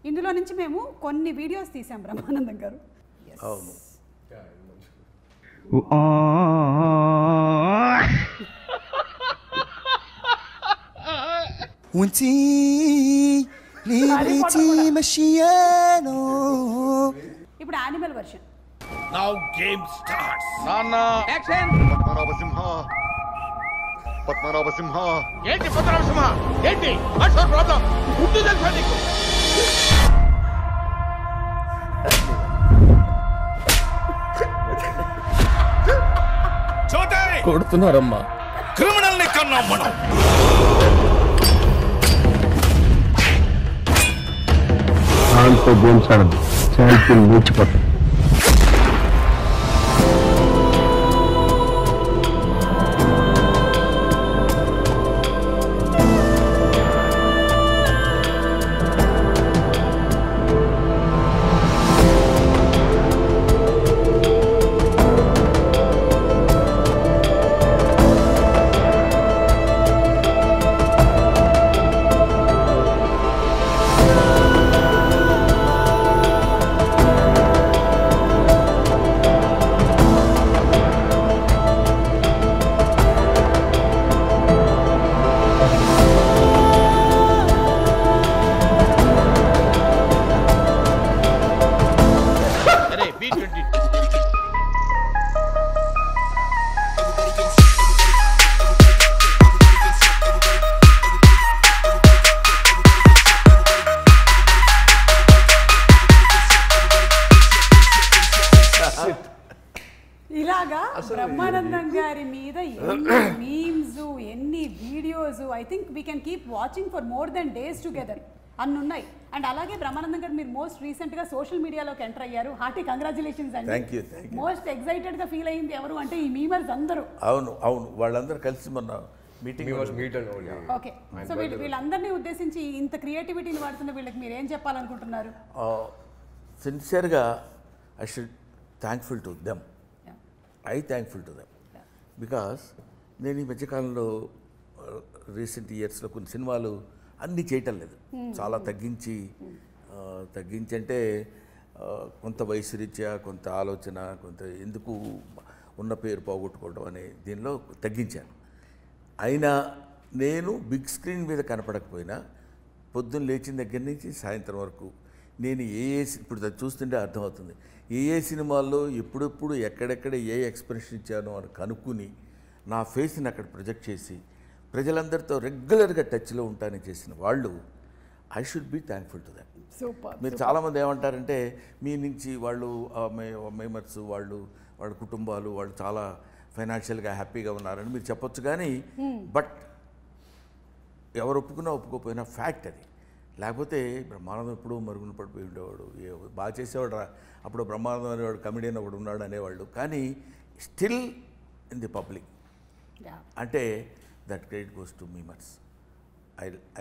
ఇందులో నుంచి మేము కొన్ని వీడియోస్ తీసాం బ్రహ్మానందం గారు. అవును. وانتي ليبريتي مشيانو. ఇప్పుడు animal version. Now game starts. నాన్న Action. పద్మనాభ సింహ ఏంటి పద్మనాభ సింహ? ఏంటి? What's your problem? గుడ్డు తెలుసా నీకు? చోటే కొడుతున్నారమ్మా. క్రిమినల్ ని కన్నాం మనం. దాంతో గేమ్స్ ఆడదు, ఛాంపియన్ మూచిపోతాం. ఇలాగా బ్రహ్మానందం గారి మీద ఎన్ని మీమ్స్, ఎన్ని videos, I think we can keep watching for more than days together అన్ని ఉన్నాయి. అండ్ అలాగే బ్రహ్మానందం గారు మీరు మోస్ట్ రీసెంట్ గా సోషల్ మీడియాలోకి ఎంటర్ అయ్యారు. హార్టీ కంగ్రాచులేషన్స్ అండి. Thank you. మోస్ట్ ఎక్సైటెడ్ గా ఫీల్ అయింది ఎవరు అంటే ఈ మీమర్స్ అందరూ. అవును అవును, వాళ్ళందరూ కలిసి మొన్న మీటింగ్. ఓకే, సో వీళ్ళందరినీ ఉద్దేశించి ఇంత క్రియేటివిటీని వాడుతున్న వీళ్ళకి మీరు ఏం చెప్పాలనుకుంటున్నారు? సిన్సియర్గా I should thankful to them. Thankful to them because నేను ఈ మధ్యకాలంలో రీసెంట్ ఇయర్స్లో కొన్ని సినిమాలు అన్నీ చేయటం లేదు, చాలా తగ్గించి అంటే కొంత వయసు రీత్యా, కొంత ఆలోచన, కొంత ఎందుకు ఉన్న పేరు పోగొట్టుకోవడం అనే దీనిలో తగ్గించాను. అయినా నేను బిగ్ స్క్రీన్ మీద కనపడకపోయినా పొద్దున్న లేచిన దగ్గర నుంచి సాయంత్రం వరకు నేను ఇప్పుడు చూస్తుంటే అర్థమవుతుంది ఏ సినిమాల్లో ఎప్పుడెప్పుడు ఎక్కడెక్కడ ఏ ఎక్స్ప్రెషన్ ఇచ్చానో అని కనుక్కుని నా ఫేస్ని అక్కడ ప్రొజెక్ట్ చేసి ప్రజలందరితో రెగ్యులర్గా టచ్లో ఉంటానని చేసిన వాళ్ళు I should be thankful to that. మీరు చాలామంది ఏమంటారంటే మీ నుంచి వాళ్ళు మేమర్స్ వాళ్ళ కుటుంబాలు వాళ్ళు చాలా ఫైనాన్షియల్గా హ్యాపీగా ఉన్నారని మీరు చెప్పొచ్చు, కానీ బట్ ఎవరు ఒప్పుకున్నా ఒప్పుకోకపోయినా ఫ్యాక్ట్ అది. లేకపోతే బ్రహ్మానందం ఎప్పుడూ మరుగున పడిపోయి ఉండేవాడు, బాగా చేసేవాడు రా, అప్పుడు బ్రహ్మానందం అనేవాడు కమెడియన్ ఒకడు ఉన్నాడు అనేవాళ్ళు, కానీ స్టిల్ ఇన్ ది పబ్లిక్ అంటే that credit goes to memers.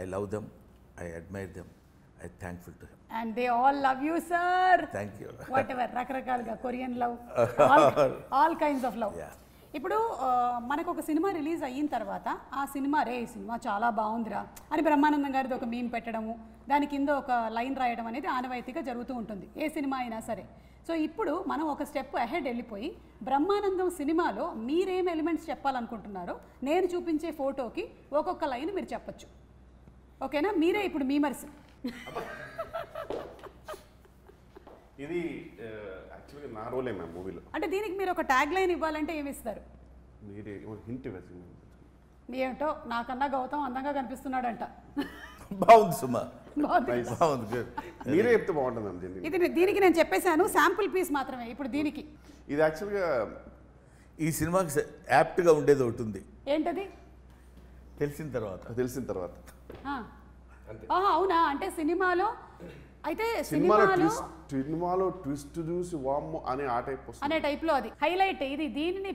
I love them, I admire them, I thankful to him. And they all love you, sir. Thank you. Whatever, రకరకాలుగా Korean love, all kinds of love. Yeah. ఇప్పుడు మనకు ఒక సినిమా రిలీజ్ అయిన తర్వాత ఆ సినిమా సినిమా చాలా బాగుందిరా అని బ్రహ్మానందం గారిది ఒక మీమ్ పెట్టడము, దాని కింద ఒక లైన్ రాయడం అనేది ఆనవాయితీగా జరుగుతూ ఉంటుంది ఏ సినిమా అయినా సరే. సో ఇప్పుడు మనం ఒక స్టెప్ అహెడ్ వెళ్ళిపోయి బ్రహ్మానందం సినిమాలో మీరేం ఎలిమెంట్స్ చెప్పాలనుకుంటున్నారో నేను చూపించే ఫోటోకి ఒక్కొక్క లైన్ మీరు చెప్పచ్చు, ఓకేనా? మీరే ఇప్పుడు మీమర్స్. ఇది యాక్చువల్గా నా రోలే మ్యామ్ మూవీలో. అంటే దీనికి మీరు ఒక ట్యాగ్ లైన్ ఇవ్వాలంటే ఏమి ఇస్తారు? మీరే హింట్ ఇవ్వచ్చు. ఏమిటో నాకన్నా గౌతమ్ అందంగా కనిపిస్తున్నాడంట. బాగుంది సుమా, బాగుంది. మీరే చెప్తే బాగుంటుంది. ఇది దీనికి నేను చెప్పేశాను, శాంపుల్ పీస్ మాత్రమే. ఇప్పుడు దీనికి ఇది యాక్చువల్గా ఈ సినిమాకి యాప్ట్గా ఉండేది ఒకటి ఉంది. ఏంటది? తెలిసిన తర్వాత అవునా? అంటే సినిమాలో అయితే సినిమాలో ట్విస్ట్ చూసి వామ్మో అనే ఆ టైప్ వస్తుంది. అనే టైప్లో అది హైలైట్. ఇది దీనిని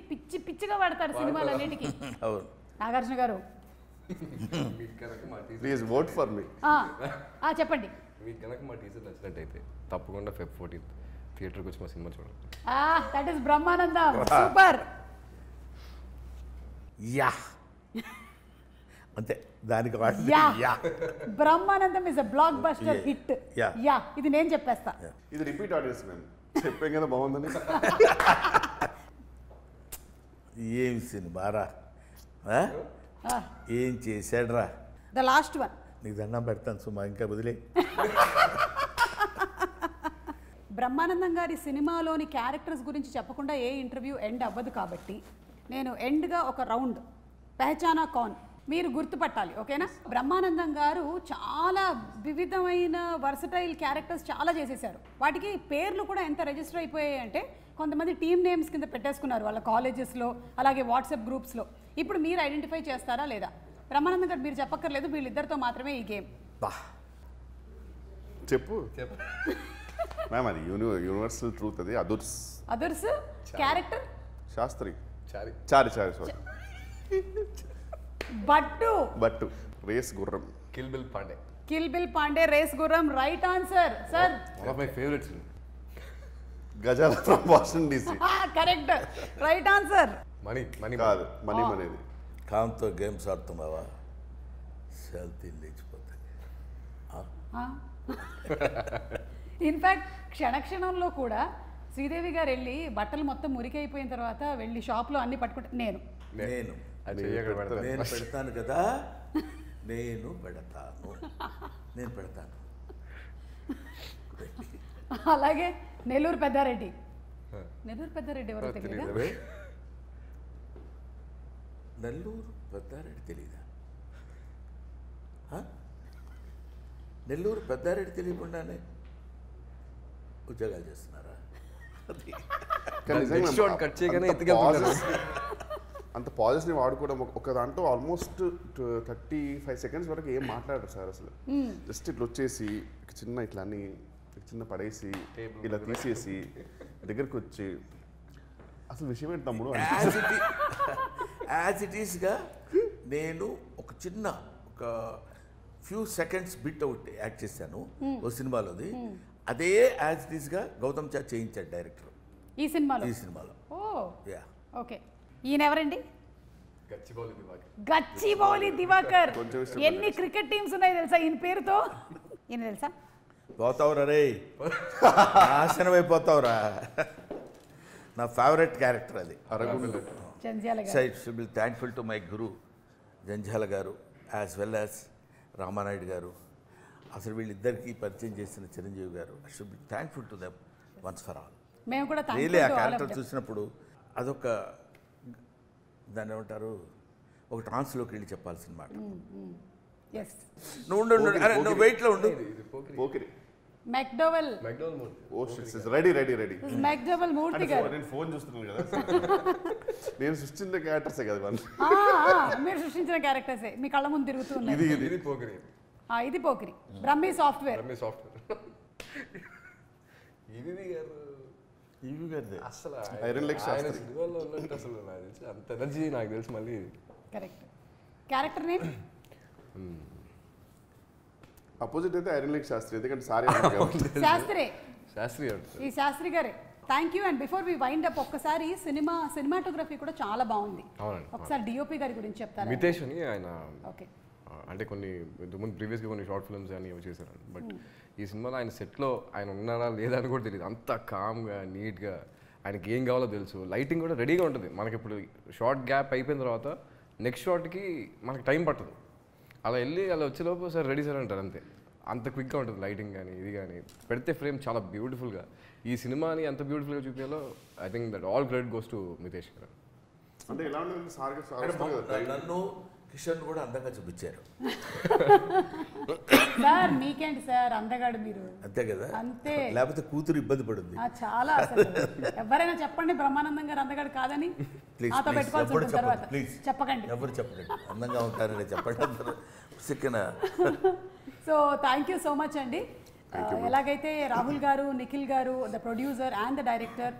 పిచ్చిగా వాడతారు సినిమాలన్నిటికీ. అవును. నాగార్జున గారు ప్లీజ్ ఓట్ ఫర్ మీ. చెప్పండి. మీకు కనుక మా టీచర్ నచ్చినట్టయితే తప్పకుండా Feb 14th థియేటర్కి వచ్చి మా సినిమా చూడండి. That is Brahmanandam. Super. Yeah అంతే దానికి yeah Brahmanandam is a block buster hit. Yeah ఇది నేను చెప్పేస్తా. ఇది రిపీట్ ఆడియన్స్ మేము చెప్పాం కదా బాగుందని. ఏం సినిమారా, ఏం చేశాడ్రా. The last one. నీకు దండం పెడతాను సుమా, ఇంకా వదిలే. బ్రహ్మానందం గారి సినిమాలోని క్యారెక్టర్స్ గురించి చెప్పకుండా ఏ ఇంటర్వ్యూ ఎండ్ అవ్వదు కాబట్టి నేను ఎండ్గా ఒక రౌండ్ పెహచానా కౌన్ మీరు గుర్తుపట్టాలి. ఓకేనా? బ్రహ్మానందం గారు చాలా వివిధమైన వర్సటైల్ క్యారెక్టర్స్ చాలా చేసేసారు. వాటికి పేర్లు కూడా ఎంత రిజిస్టర్ అయిపోయాయి అంటే కొంతమంది టీమ్ నేమ్స్ కింద పెట్టేసుకున్నారు వాళ్ళ కాలేజెస్లో, అలాగే వాట్సాప్ గ్రూప్స్లో. ఇప్పుడు మీరు ఐడెంటిఫై చేస్తారా లేదా? బ్రహ్మానందం గారు మీరు చెప్పక్కర్లేదు, వీళ్ళిద్దరితో మాత్రమే ఈ గేమ్. చెప్పు మ్యామ్. అది యూనివర్సల్ ట్రూత్. అది అదుర్స్ క్యారెక్టర్ శాస్త్రి చారి సారీ బట్టు Race Gurram Kill Bill Pandey Race Gurram. Right answer sir. One of my favourites. Gazala from Washington DC. Correct. Right answer. Money కాదు, మనీ అనేది. కాంతో గేమ్స్ ఆడుతున్నావా, సెల్తీ లేచిపోతుంది. ఇన్ఫ్యాక్ట్ క్షణక్షణంలో కూడా శ్రీదేవి గారు వెళ్ళి బట్టలు మొత్తం మురికైపోయిన తర్వాత వెళ్ళి షాప్లో అన్ని పట్టుకుంటే నేను పెడతాను కదా, నేను పెడతాను. అలాగే నెల్లూరు పెద్దారెడ్డి ఎవరో తెలియదా? నెల్లూరు పెద్దారెడ్డి తెలీదా? నెల్లూరు పెద్దారెడ్డి తెలియకుండానే ఉద్యోగాలు చేస్తున్నారా? అంత పాజెస్ని వాడుకోవడం ఒక దాంట్లో ఆల్మోస్ట్ 35 seconds వరకు ఏం మాట్లాడరు సార్ అసలు. జస్ట్ ఇట్లా వచ్చేసి చిన్న ఇట్లా అన్ని చిన్న పడేసి ఇలా తీసేసి దగ్గరికి వచ్చి అసలు విషయం ఏంటి తమ్ముడు యాజ్ ఇట్ ఈస్గా నేను ఒక చిన్న ఒక few seconds bit out act చేశాను ఓ సినిమాలోది. అదే యాజ్ ఇట్ ఈస్గా గౌతమ్ చా చేయించాడు డైరెక్టర్ ఈ సినిమాలో. ఓకే. ఈయన ఎవరండి? గచ్చిబౌలి దివాకర్. ఎన్ని క్రికెట్ టీమ్స్ ఉన్నాయి తెలుసా ఈయన పేరుతో? ఈయన తెలుసా? పోతావురా రే, నాశనం అయిపోతావురా. నా ఫేవరెట్ క్యారెక్టర్ అది. Should be thankful to my guru Jandhyala గారు యాజ్ వెల్ యాజ్ రామానాయుడు గారు. అసలు వీళ్ళిద్దరికీ పరిచయం చేసిన చిరంజీవి గారు. I should be thankful to them once for all. మేము కూడా రియలీ ఆ క్యారెక్టర్ చూసినప్పుడు అదొక దాన్ని ఏమంటారు, ఒక ట్రాన్స్లోకి వెళ్ళి చెప్పాల్సిన మాట. నువ్వు వెయిట్లో ఉండు. మెక్డోవెల్ మూర్తి గారు. నేను ఫోన్ చూస్తున్నాను కదా, నేను సృష్టించిన క్యారెక్టర్సే కదా మీరు సృష్టించిన క్యారెక్టర్సే మీ కళ్ళ ముందు తిరుగుతూ ఉన్నాయి. ఇది పోకిరి. బ్రహ్మీ సాఫ్ట్వేర్. అసలు అంత ఎనర్జీ నాకు తెలుసు. మళ్ళీ కరెక్ట్. క్యారెక్టర్ నేమ్ అపోజిట్ అయితే ఐరన్ లెగ్ శాస్త్రి, ఎందుకంటే శాస్త్రి ఈ శాస్త్రి గారే. Thank you. And before we wind up ఒక్కసారి సినిమాటోగ్రఫీ కూడా చాలా బాగుంది. ఒకసారి డిఓపి గారి గురించి చెప్తారా? మితేష్ అని ఆయన. ఓకే. అంటే కొన్ని ముందు ప్రీవియస్గా కొన్ని షార్ట్ ఫిల్మ్స్ అని చేశారు. బట్ ఈ సినిమాలో ఆయన సెట్లో ఆయన ఉన్నారా లేదా అని కూడా తెలియదు. అంత కామ్గా నీట్గా ఆయనకి ఏం కావాలో తెలుసు. లైటింగ్ కూడా రెడీగా ఉంటుంది. మనకి ఇప్పుడు షార్ట్ గ్యాప్ అయిపోయిన తర్వాత నెక్స్ట్ షార్ట్కి మనకి టైం పట్టదు. అలా వెళ్ళి అలా వచ్చేలోపు సార్ రెడీ సార్ అంటారు అంతే. అంత క్విక్గా ఉంటుంది లైటింగ్ కానీ ఇది కానీ. పెడితే ఫ్రేమ్ చాలా బ్యూటిఫుల్గా. ఈ సినిమాని ఎంత బ్యూటిఫుల్గా చూపించాలో I think that all credit goes to Mitesh గారు. అంటే ఎలా ఉంటుంది సార్, నన్ను కిషన్ కూడా అందంగా చూపించారు సార్. మీకేంటి సార్ అందగాడు మీరు, అంతే కదా? అంతే. లేకపోతే కూతురు ఇబ్బంది పడుతుంది చాలా. అసలు ఎవరైనా చెప్పండి బ్రహ్మానందం గారు అందగాడు కాదని. నాతో పెట్టుకోవాల్సి తర్వాత చెప్పకండి, ఎవరు చెప్పకండి. అందంగా ఉంటారని చెప్పండి. So thank you so much అండి. ఎలాగైతే రాహుల్ గారు, నిఖిల్ గారు, the producer and the director,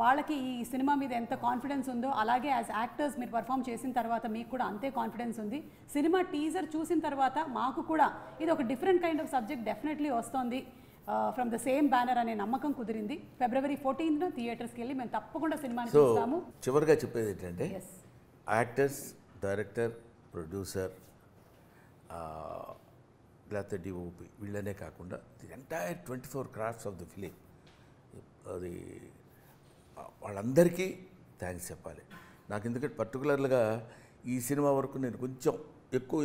వాళ్ళకి ఈ సినిమా మీద ఎంత కాన్ఫిడెన్స్ ఉందో అలాగే యాజ్ యాక్టర్స్ మీరు పర్ఫామ్ చేసిన తర్వాత మీకు కూడా అంతే కాన్ఫిడెన్స్ ఉంది. సినిమా టీజర్ చూసిన తర్వాత మాకు కూడా ఇది ఒక different kind of subject definitely వస్తుంది ఫ్రమ్ ద సేమ్ బ్యానర్ అనే నమ్మకం కుదిరింది. February 14th థియేటర్స్కి వెళ్ళి మేము తప్పకుండా సినిమాని చూస్తాము. చివరిగా చెప్పేది ఏంటంటే యాక్టర్స్, డైరెక్టర్, ప్రొడ్యూసర్, లేకపోతే డిఓపి వీళ్ళనే కాకుండా the entire 24 crafts of the film, అది వాళ్ళందరికీ థ్యాంక్స్ చెప్పాలి. నాకు ఎందుకంటే పర్టికులర్గా ఈ సినిమా వరకు నేను కొంచెం ఎక్కువ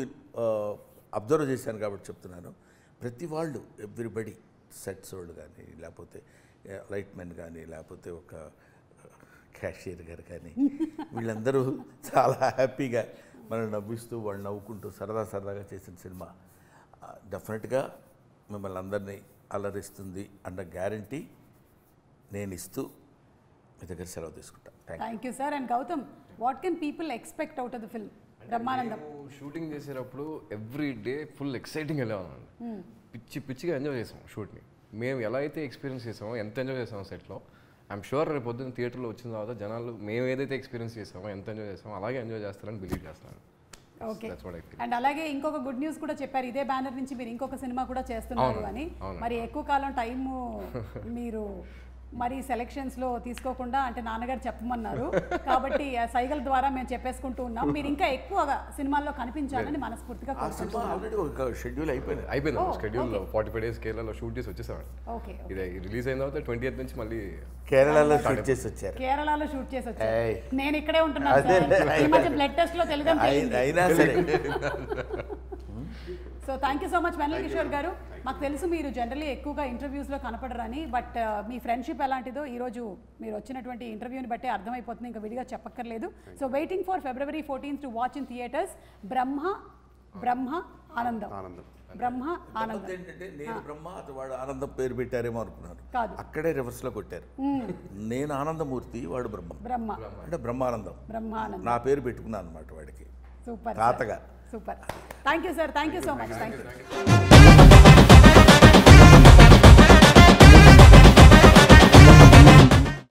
అబ్జర్వ్ చేశాను కాబట్టి చెప్తున్నాను. ప్రతి వాళ్ళు ఎవ్రీబడి, సెట్స్ వాళ్ళు కానీ, లేకపోతే లైట్ మెన్ కానీ, లేకపోతే ఒక క్యాషియర్ గారు కానీ, వీళ్ళందరూ చాలా హ్యాపీగా మనం నవ్విస్తూ వాళ్ళు నవ్వుకుంటూ సరదాగా చేసిన సినిమా డెఫినెట్గా మిమ్మల్ని అందరినీ అలరిస్తుంది అన్న గ్యారంటీ నేను ఇస్తూ మీ దగ్గర సెలవు తీసుకుంటా. Thank you sir. And Gautam, what can people expect out of the film Brahmanandam? Shooting చేసేటప్పుడు ఎవ్రీ డే ఫుల్ ఎక్సైటింగ్ వెళ్ళేవాళ్ళం. పిచ్చిగా ఎంజాయ్ చేసాం షూట్ని. మేము ఎలా అయితే ఎక్స్పీరియన్స్ చేసామో, ఎంత ఎంజాయ్ చేసామో సెట్లో, ఐఎమ్ షూర్ రేపు పొద్దున్న థియేటర్లో వచ్చిన తర్వాత జనాలు మేము ఏదైతే ఎక్స్పీరియన్స్ చేసామో, ఎంత ఎంజాయ్ చేసామో అలాగే ఎంజాయ్ చేస్తారని బిలీవ్ చేస్తాను. ఓకే. అండ్ అలాగే ఇంకొక గుడ్ న్యూస్ కూడా చెప్పారు, ఇదే బ్యానర్ నుంచి మీరు ఇంకొక సినిమా కూడా చేస్తున్నారు అని. మరి ఎక్కువ కాలం టైము మీరు మరి సెలెక్షన్స్లో తీసుకోకుండా, అంటే నాన్నగారు చెప్పమన్నారు కాబట్టి సైగల్ ద్వారా మేము చెప్పేసుకుంటూ ఉన్నాం. మీరు ఇంకా ఎక్కువగా సినిమాల్లో కనిపించాలని మనస్ఫూర్తిగా షెడ్యూల్ అయిపోయింది. షెడ్యూల్ 45 days కేరళలో షూట్ చేసి వచ్చేసామండి. ఓకే. ఇది రిలీజ్ అయిన తర్వాత 20th నుంచి మళ్ళీ కేరళలో షూట్ చేసి వచ్చారు. కేరళలో షూట్ చేసి వచ్చారు. నేను ఇక్కడే ఉంటున్నాను సార్. ఈ మధ్య బ్లడ్ టెస్ట్ లో తెలుగు అయినా సరే. So thank you so much Vennela Kishore గారు. మాకు తెలుసు మీరు జనరల్లీ ఎక్కువగా ఇంటర్వ్యూస్లో కనపడరని, బట్ మీ ఫ్రెండ్షిప్ ఎలాంటిదో ఈరోజు మీరు వచ్చినటువంటి ఇంటర్వ్యూని బట్టే అర్థమైపోతుంది, ఇంకా విడిగా చెప్పక్కర్లేదు. So waiting for February 14th to watch in theatres Brahma Anandam. Brahma ఆనందం ఏంటంటే నేను బ్రహ్మ, వాడు ఆనందం పేరు పెట్టారేమో అనుకున్నాను. కాదు, అక్కడే రివర్స్లో కొట్టారు. నేను ఆనందమూర్తి, వాడు బ్రహ్మ అంటే బ్రహ్మానందం. నా పేరు పెట్టుకున్నాను అనమాట వాడికి. సూపర్ తాతగా. Super. Thank you sir. Thank you so much. Thank you.